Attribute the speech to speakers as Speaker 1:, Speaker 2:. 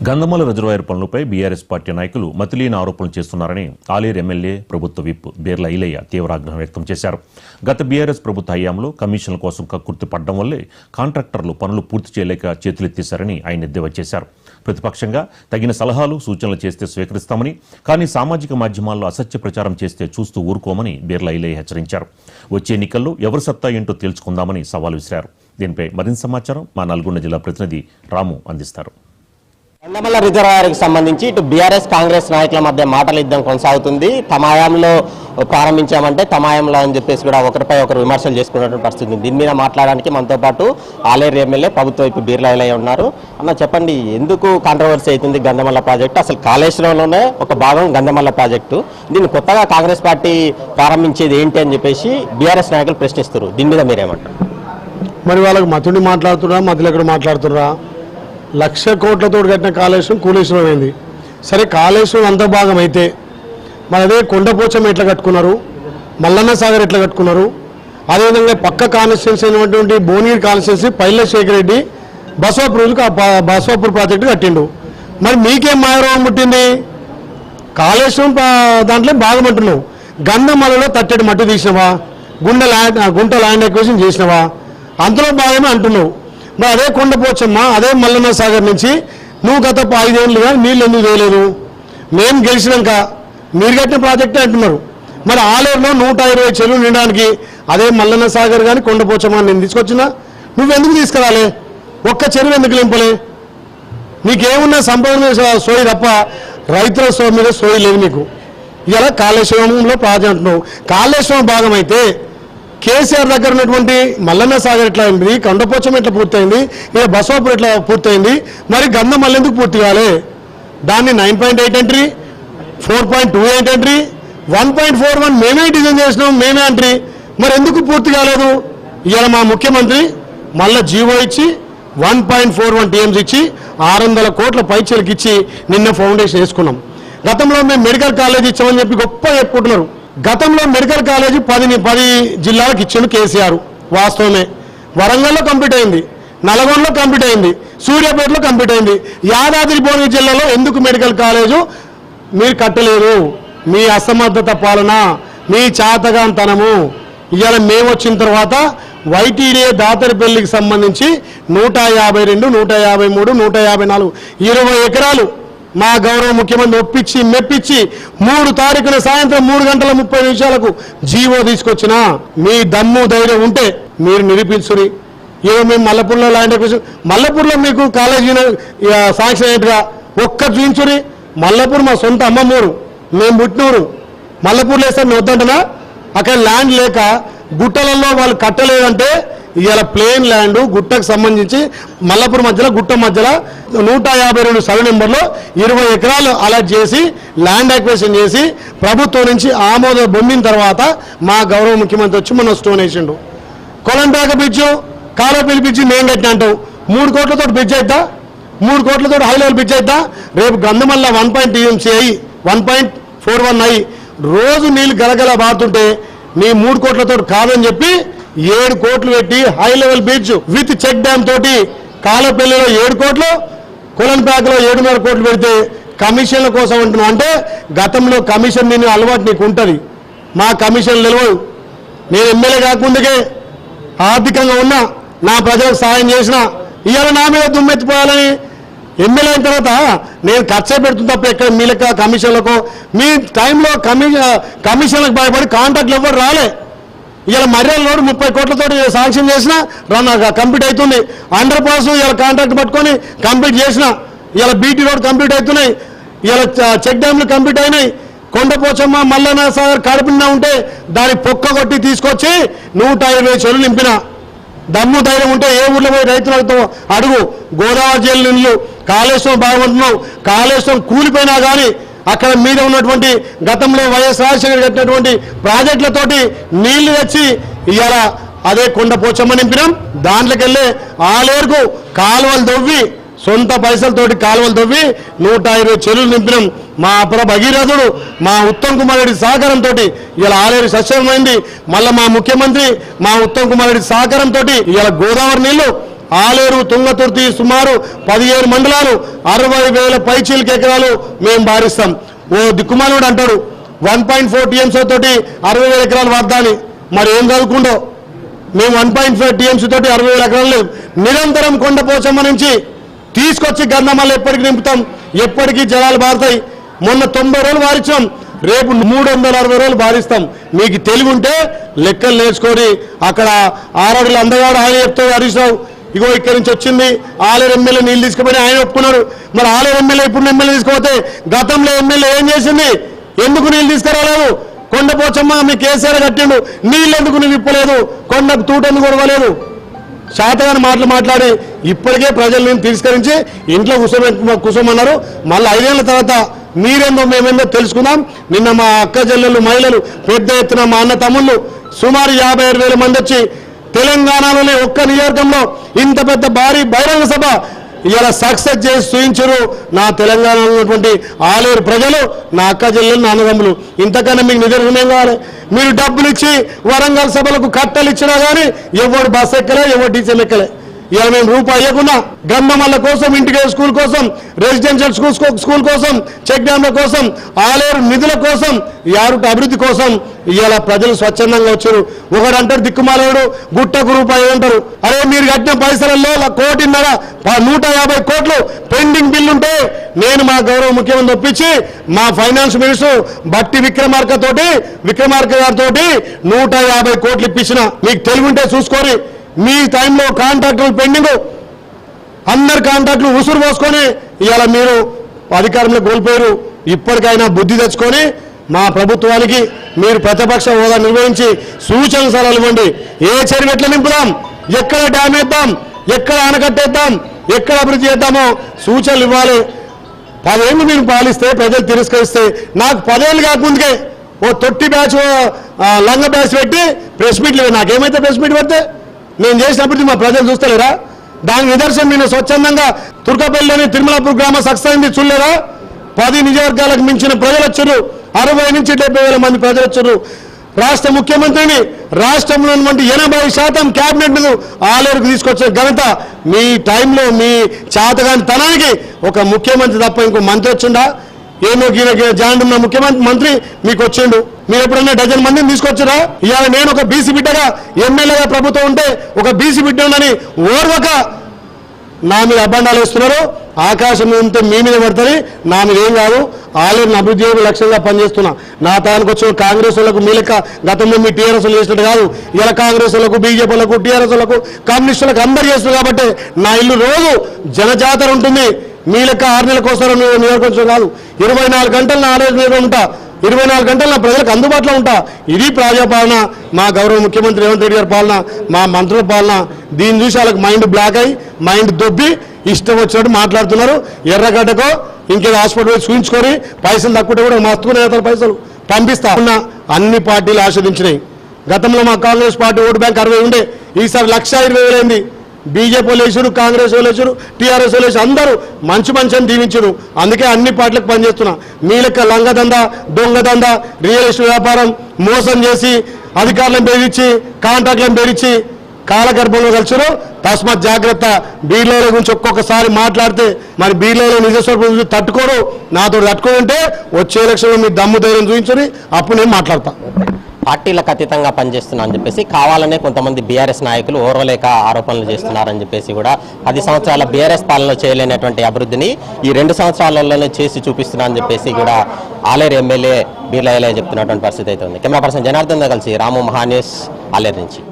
Speaker 1: Gandhamala reservoir పనులపై BRS party నాయకులు మతిలీన ఆరోపణలు చేస్తున్నారని ఆలేరు ఎమ్మెల్యే ప్రభుత్వ విప్ బీర్ల ఐలయ్య తీవ్ర ఆగ్రహం వ్యక్తం చేశారు. గత బీఆర్ఎస్ ప్రభుత్వ హయాంలో కమిషన్ల కోసం కక్కుర్తి పడడం వల్లే కాంట్రాక్టర్లు పనులు పూర్తి చేయలేక చేతులెత్తేశారని ఆయన ఎద్దేవా చేశారు. ప్రతిపక్షంగా తగిన సలహాలు సూచనలు చేస్తే స్వీకరిస్తామని, కానీ సామాజిక మాధ్యమాల్లో అసత్య ప్రచారం చేస్తే చూస్తూ ఊరుకోమని బీర్ల ఐలయ్య హెచ్చరించారు. వచ్చే ఎన్నికల్లో ఎవరి సత్తా ఏంటో తేల్చుకుందామని సవాల్ విసిరారు. దీనిపై మరింత సమాచారం మా నల్గొండ జిల్లా ప్రతినిధి రాము అందిస్తారు.
Speaker 2: గంధమల రిజర్వాయర్కి సంబంధించి ఇటు బీఆర్ఎస్ కాంగ్రెస్ నాయకుల మధ్య మాటల యుద్ధం కొనసాగుతుంది. తమాయంలో ప్రారంభించామంటే తమాయంలో అని చెప్పేసి కూడా ఒకరిపై ఒకరు విమర్శలు చేసుకున్నటువంటి పరిస్థితి. దీని మీద మాట్లాడడానికి మనతో పాటు ఆలేరు ఎమ్మెల్యే ప్రభుత్వ ఇప్పుడు బీర్ల ఐలయ్య ఉన్నారు. అన్న చెప్పండి, ఎందుకు కాంట్రవర్సీ అవుతుంది గంధమల్ల ప్రాజెక్టు? అసలు కాళేశ్వరంలోనే ఒక భాగం గంధమల్ల ప్రాజెక్టు, దీన్ని కొత్తగా కాంగ్రెస్ పార్టీ ప్రారంభించేది ఏంటి అని చెప్పేసి బీఆర్ఎస్ నాయకులు ప్రశ్నిస్తారు. దీని మీద మీరేమంటారు?
Speaker 3: మరి వాళ్ళకి మతుడి మాట్లాడుతున్నా, మధ్యలో ఎక్కడ మాట్లాడుతున్నా? 1,00,000 కోట్లతో కట్టిన కాళేశ్వరం కూలేశ్వరం అయింది. సరే, కాళేశ్వరం అంత భాగం అయితే మరి అదే కొండపోచం ఎట్లా కట్టుకున్నారు, మల్లన్న సాగర్ ఎట్లా కట్టుకున్నారు, అదేవిధంగా పక్క కాన్స్టిట్యున్సీ అయినటువంటి భువనగిరి కాన్స్టిట్యున్సీ పైల శేఖర్ రెడ్డి బసవాపూర్ ప్రాజెక్టు కట్టిండు. మరి మీకేం మాయరోగం పుట్టింది? కాళేశ్వరం దాంట్లో భాగం అంటున్నావు. గంధమలలో తట్టడి మట్టి తీసినవా, గుంట ల్యాండ్ ఎక్విజిషన్ చేసినవా, అందులో భాగమే అంటున్నావు. మరి అదే కొండపోచమ్మ, అదే మల్లన్న సాగర్ నుంచి నువ్వు గత 5 ఏళ్ళుగా నీళ్ళు ఎందుకు చేయలేదు? మేము గెలిచినాక మీరు కట్టిన ప్రాజెక్టే అంటున్నారు. మరి ఆలేరులో 120 చెరువులు నిండడానికి అదే మల్లన్న సాగర్ కానీ కొండపోచమ్మ నేను తీసుకొచ్చినా నువ్వెందుకు తీసుకురాలే? ఒక్క చెరువు ఎందుకు నింపలే? నీకేమున్నా సంపాదన సోయి తప్ప రైతుల సో మీద సోయి లేదు నీకు. ఇలా కాళేశ్వరంలో ప్రాజెక్ట్ అంటున్నావు. కాళేశ్వరం భాగం అయితే కేసీఆర్ దగ్గర ఉన్నటువంటి మల్లన్న సాగర్ ఎట్లా అయింది, కొండపోచం ఎట్లా పూర్తయింది, ఇక బసవాపూర్ ఎట్లా పూర్తయింది, మరి గంధమల్ల ఎందుకు పూర్తి కాలే? దాన్ని 9.8 ఎంట్రీ, 4.28 ఎంట్రీ, 1.41 మేమే డిజైన్ చేసినాం, మేమే ఎంట్రీ, మరి ఎందుకు పూర్తి కాలేదు? ఇవాళ మా ముఖ్యమంత్రి మళ్ళీ జీవో ఇచ్చి 1.41 టీఎంసీ ఇచ్చి 600 కోట్ల పైచీలకు ఇచ్చి నిన్న ఫౌండేషన్ వేసుకున్నాం. గతంలో మేము మెడికల్ కాలేజ్ ఇచ్చామని చెప్పి గొప్ప చెప్పుకుంటున్నారు. గతంలో మెడికల్ కాలేజీ 10 జిల్లాలకు ఇచ్చిండు కేసీఆర్, వాస్తవమే. వరంగల్లో కంప్లీట్ అయింది, నల్గొండలో కంప్లీట్ అయింది, సూర్యాపేటలో కంప్లీట్ అయింది. యాదాద్రి భువనగిరి జిల్లాలో ఎందుకు మెడికల్ కాలేజు మీరు కట్టలేరు? మీ అసమర్థత పాలన, మీ చాతగాంతనము. ఇవాళ మేము వచ్చిన తర్వాత వైటీడీఏ దాతరిపల్లికి సంబంధించి 152, 153, 154 20 ఎకరాలు మా గౌరవ ముఖ్యమంత్రి ఒప్పించి మెప్పించి 3 తారీఖున సాయంత్రం 3:30 జీవో తీసుకొచ్చిన. మీ దమ్ము ధైర్యం ఉంటే మీరు నిరూపించుని. ఏమో మేము మల్లపూర్లో ల్యాండ్ ఎక్విజిషన్, మల్లపూర్లో మీకు కాలేజీ శాంక్షన్ అయ్యేట్టుగా ఒక్క చూపించుని. మల్లపూర్ మా సొంత అమ్మమ్మూరు, మేము పుట్టినూరు. మల్లపూర్లో వేస్తే మేము వద్దంటున్నా. అక్కడ ల్యాండ్ లేక గుట్టలలో వాళ్ళు కట్టలేదంటే ఇవాళ ప్లేన్ ల్యాండ్ గుట్టకు సంబంధించి మల్లపూర్ మధ్యలో గుట్ట మధ్యలో 152 సర్వే నెంబర్లో 20 ఎకరాలు అలాట్ చేసి ల్యాండ్ అక్విజిషన్ చేసి ప్రభుత్వం నుంచి ఆమోదం పొందిన తర్వాత మా గౌరవ ముఖ్యమంత్రి వచ్చి మన స్టోన్ వేసిండు. కొలంపేక బ్రిడ్జ్ కాలపల్లి బ్రిడ్జ్ నేను కట్టిన అంటావు. 3 కోట్లతో బ్రిడ్జ్ అవుతా, 3 కోట్లతో హై లెవెల్ బ్రిడ్జ్ అవుతా. రేపు గంధమల్ల 1.2 అయ్యి 1.41 అయ్యి రోజు నీళ్ళు గలగల బాతుంటే నీ 3 కోట్లతో కాదని చెప్పి 7 కోట్లు పెట్టి high level bridge with check dam తోటి కాలపల్లిలో 7 కోట్లు, కొలన్పేకలో 7.5 కోట్లు పెడితే కమిషన్ల కోసం అంటున్నావు. అంటే గతంలో కమిషన్ నేను అలవాటు నీకు ఉంటుంది, మా కమిషన్ నిలవదు. నేను ఎమ్మెల్యే కాకముందుకే ఆర్థికంగా ఉన్నా, నా ప్రజలకు సహాయం చేసిన. ఇవాళ నా మీద దుమ్మెత్తిపోయాలని ఎమ్మెల్యే అయిన తర్వాత నేను ఖర్చు పెడుతుంది తప్ప ఎక్కడ మీ లెక్క కమిషన్లకు మీ టైంలో కమిషన్లకు భయపడి కాంట్రాక్ట్లు ఎవరు రాలే. ఇవాళ మర్యాద రోడ్ 30 కోట్లతో శాంక్షన్ చేసిన కంప్లీట్ అవుతుంది. అండర్ పాస్ ఇవాళ కాంట్రాక్ట్ పట్టుకొని కంప్లీట్ చేసిన. ఇవాళ బీటీ రోడ్ కంప్లీట్ అవుతున్నాయి, ఇవాళ చెక్ డ్యామ్లు కంప్లీట్ అయినాయి. కొండపోచమ్మ మల్లన్న సాగర్ కడుపున్నా ఉంటే దాన్ని పొక్క కొట్టి తీసుకొచ్చి 120 చెరువులు నింపిన. దమ్ము ధైర్యం ఉంటే ఏ ఊర్లో పోయి రైతులతో అడుగు. గోదావరి జిల్లా నీళ్ళు కాళేశ్వరం బాగుంటున్నావు, కాళేశ్వరం కూలిపోయినా కానీ అక్కడ మీద ఉన్నటువంటి గతంలో వైఎస్ రాజశేఖర్ కట్టినటువంటి ప్రాజెక్టులతోటి నీళ్లు తెచ్చి ఇవాళ అదే కొండపోచమ్మ నింపినాం. దాంట్లోకి వెళ్ళి ఆలేరుకు కాలువలు తవ్వి సొంత పైసలతోటి కాలువలు తవ్వి 120 చెరువులు నింపినాం. మా భగీరథుడు మా ఉత్తమ్ కుమార్ రెడ్డి సహకారంతో ఇలా ఆలేరు సస్యమైంది. మళ్ళీ మా ముఖ్యమంత్రి మా ఉత్తమ్ కుమార్ రెడ్డి సహకారంతో ఇలా గోదావరి నీళ్లు ఆలేరు తుంగతుర్తి సుమారు 17 మండలాలు 60,000 పైచీలకి ఎకరాలు మేము భారిస్తాం. ఓ దిక్కుమానుడు అంటాడు 1.4 TMC తోటి 60,000 ఎకరాలు వాగ్దాని. మరి ఏం చదువుకుండో మేము 1.5 TMC తోటి 60,000 ఎకరాలు లేవు. నిరంతరం కొండపోచమ్మ నుంచి తీసుకొచ్చి గంధమల్ల ఎప్పటికి నింపుతాం, ఎప్పటికీ జలాలు బారుతాయి. మొన్న 90 రోజులు వారిచ్చాం, రేపు 360 రోజులు భారిస్తాం. మీకు తెలివి ఉంటే లెక్కలు నేర్చుకొని అక్కడ ఆరడుగులు అందగాడు ఆయన చెప్తాడు హరీష్ రావు, ఇగో ఇక్కడి నుంచి వచ్చింది ఆలేరు ఎమ్మెల్యే నీళ్ళు తీసుకుపోయి ఆయన ఒప్పుకున్నాడు. మరి ఆలేరు ఎమ్మెల్యే ఇప్పుడు ఎమ్మెల్యే తీసుకుపోతే గతంలో ఎమ్మెల్యే ఏం చేసింది, ఎందుకు నీళ్ళు తీసుకురాలేదు? కొండపోచమ్మ మీ కేసీఆర్ కట్టిండు, నీళ్ళు ఎందుకు నువ్వు ఇప్పలేదు? కొండకు తూటెందుకు కొడవలేదు? శాతగాని మాటలు మాట్లాడి ఇప్పటికే ప్రజలను తిరస్కరించి ఇంట్లో కూర్చోమన్నారు. మళ్ళీ 5 ఏళ్ల తర్వాత మీరేందో మేమేందో తెలుసుకుందాం. నిన్న మా అక్క చెల్లెళ్ళు మహిళలు పెద్ద ఎత్తున మా అన్న తమ్ముళ్ళు సుమారు 56,000 మంది వచ్చి తెలంగాణలోనే ఒక్క నియోజకంలో ఇంత పెద్ద భారీ బహిరంగ సభ ఇలా సక్సెస్ చేసి చూయించారు నా తెలంగాణలో ఉన్నటువంటి ఆలేరు ప్రజలు, నా అక్క చెల్లెలు, నా అన్నదమ్ములు. ఇంతకన్నా మీకు నిజంగా ఏం కావాలి? మీరు డబ్బులు ఇచ్చి వరంగల్ సభలకు కట్టలు ఇచ్చినా కానీ ఎవరు బస్ ఎక్కలే, ఎవరు డీసీఎం ఎక్కలే. ఇలా మేము రూపాయి ఇవ్వకుండా గంధమల్ల కోసం, ఇంటికి స్కూల్ కోసం, రెసిడెన్షియల్ స్కూల్ కోసం, చెక్ డ్యాంల కోసం, ఆలేరు నిధుల కోసం, యారుట అభివృద్ధి కోసం ఇలా ప్రజలు స్వచ్ఛందంగా వచ్చారు. ఒకడంటారు దిక్కుమాలేడు గుట్టకు రూపాయి అంటారు. అరే మీరు కట్టిన పైసలలో 1,50,150 కోట్లు పెండింగ్ బిల్లుంటే నేను మా గౌరవ ముఖ్యమంత్రి ఒప్పించి మా ఫైనాన్స్ మినిస్టర్ బట్టి విక్రమార్క గారితో 150 కోట్లు ఇప్పించిన. మీకు తెలివి ఉంటే చూసుకొని మీ టైంలో కాంట్రాక్టులు పెండింగ్, అందరు కాంట్రాక్టులు ఉసురు పోసుకొని ఇవాళ మీరు అధికారంలో కోల్పోయారు. ఇప్పటికైనా బుద్ధి తెచ్చుకొని మా ప్రభుత్వానికి మీరు ప్రతిపక్ష హోదా నిర్వహించి సూచన సలహాలు ఇవ్వండి. ఏ చెరువు ఎట్లా నింపుదాం, ఎక్కడ డ్యామ్ వేద్దాం, ఎక్కడ ఆనకట్టేద్దాం, ఎక్కడ అభివృద్ధి చేద్దామో సూచనలు ఇవ్వాలి. 10 ఏళ్ళు మీరు పాలిస్తే ప్రజలు తిరస్కరిస్తే, నాకు 10 ఏళ్ళు కాకముందుకే ఓ తొట్టి బ్యాచ్ లంగ బ్యాచ్ పెట్టి ప్రెస్ మీట్లు, నాకేమైతే ప్రెస్ మీట్ పెడితే నేను చేసినప్పుడు మా ప్రజలు చూస్తలేరా? దాని నిదర్శనం నేను స్వచ్ఛందంగా తుర్కపల్లిలోని తిరుమలాపూర్ గ్రామ సక్సెస్ అయింది చూడలేరా? 10 నియోజకవర్గాలకు మించిన ప్రజలు వచ్చారు, 60 నుంచి 70,000 మంది ప్రజలు వచ్చారు. రాష్ట్ర ముఖ్యమంత్రిని రాష్ట్రంలో ఉన్నటువంటి 80% క్యాబినెట్ ఆలేరుకు తీసుకొచ్చే ఘనత మీ టైంలో మీ చాతగాని తనానికి ఒక ముఖ్యమంత్రి తప్ప ఇంకో మంత్రి వచ్చిందా? ఏమో జాండున్న మంత్రి మీకు వచ్చిండు. మీరు ఎప్పుడన్నా 10 మందిని తీసుకొచ్చారా? ఇవాళ నేను ఒక బీసీ బిడ్డగా ఎమ్మెల్యేగా ప్రభుత్వం ఉంటే ఒక బీసీ బిడ్డ ఉందని ఓర్వక నా మీద అబ్బండాలు వేస్తున్నారు. ఆకాశం ఉంటే మీ మీద పడుతుంది, నా మీద ఏం కాదు. ఆలేరుని అభివృద్ధి లక్ష్యంగా పనిచేస్తున్నా. నా తానికి వచ్చిన కాంగ్రెస్ వాళ్ళకు మీ లెక్క గతంలో మీ టీఆర్ఎస్ చేసినట్టు కాదు. ఇలా కాంగ్రెస్ వాళ్ళకు, బీజేపీ వాళ్ళకు, టీఆర్ఎస్ వాళ్ళకు, కమ్యూనిస్టులకు అందరు చేస్తున్నారు. కాబట్టి నా ఇల్లు రోజు జనజాతర ఉంటుంది. మీ లెక్క 6 నెలల కోసం నియోజకవర్గం కాదు, 24 గంటలు నా ఆలోచన ఉంటా, 24 గంటలు నా ప్రజలకు అందుబాటులో ఉంటా. ఇది ప్రజాపాలన, మా గౌరవ ముఖ్యమంత్రి రేవంత్ రెడ్డి గారి పాలన, మా మంత్రుల పాలన. దీన్ని చూసి వాళ్ళకి మైండ్ బ్లాక్ అయ్యి మైండ్ దొబ్బి ఇష్టం వచ్చినట్టు మాట్లాడుతున్నారు. ఎర్రగడ్డకో ఇంకేదో హాస్పిటల్ చూపించుకొని పైసలు తక్కువ కూడా మస్తుకునే పైసలు పంపిస్తా ఉన్న అన్ని పార్టీలు ఆస్వాదించినాయి. గతంలో మా కాంగ్రెస్ పార్టీ ఓటు బ్యాంక్ 60 ఉండే, ఈసారి 1,20,000 అయింది. బీజేపీ వాళ్ళు వేసారు, కాంగ్రెస్ వాళ్ళు వేసారు, టీఆర్ఎస్ వాళ్ళు వేసారు, అందరూ మంచి అని దీవించారు. అందుకే అన్ని పార్టీలకు పనిచేస్తున్నా. మీ లెక్క లంగదందా, దొంగదందా, రియల్ ఎస్టేట్ వ్యాపారం మోసం చేసి అధికారులను బెదిరించి కాంట్రాక్టులను బెదిరించి కాలగర్భంలో కలిసారు. తస్మాత్ జాగ్రత్త. బీర్లలో గురించి ఒక్కొక్కసారి మాట్లాడితే మరి బీర్లలో నిజస్వరూపం తట్టుకోరు. నాతో తట్టుకుంటే వచ్చే ఎలక్షన్లో మీ దమ్ము ధైర్యం చూపించని అప్పుడు నేను మాట్లాడతా.
Speaker 2: పార్టీలకు అతీతంగా పనిచేస్తున్నా అని చెప్పేసి కావాలనే కొంతమంది బీఆర్ఎస్ నాయకులు ఓర్వలేక ఆరోపణలు చేస్తున్నారని చెప్పేసి కూడా 10 సంవత్సరాల బీఆర్ఎస్ పాలనలో చేయలేనటువంటి అభివృద్ధిని ఈ 2 సంవత్సరాలలోనే చేసి చూపిస్తున్నా అని చెప్పేసి కూడా ఆలేరు ఎమ్మెల్యే బీర్లా ఐలయ్య చెప్తున్నటువంటి పరిస్థితి అయితే ఉంది. కెమెరా పర్సన్ జనార్దన్ కలిసి రాము మహాన్యూస్ ఆలేరు నుంచి.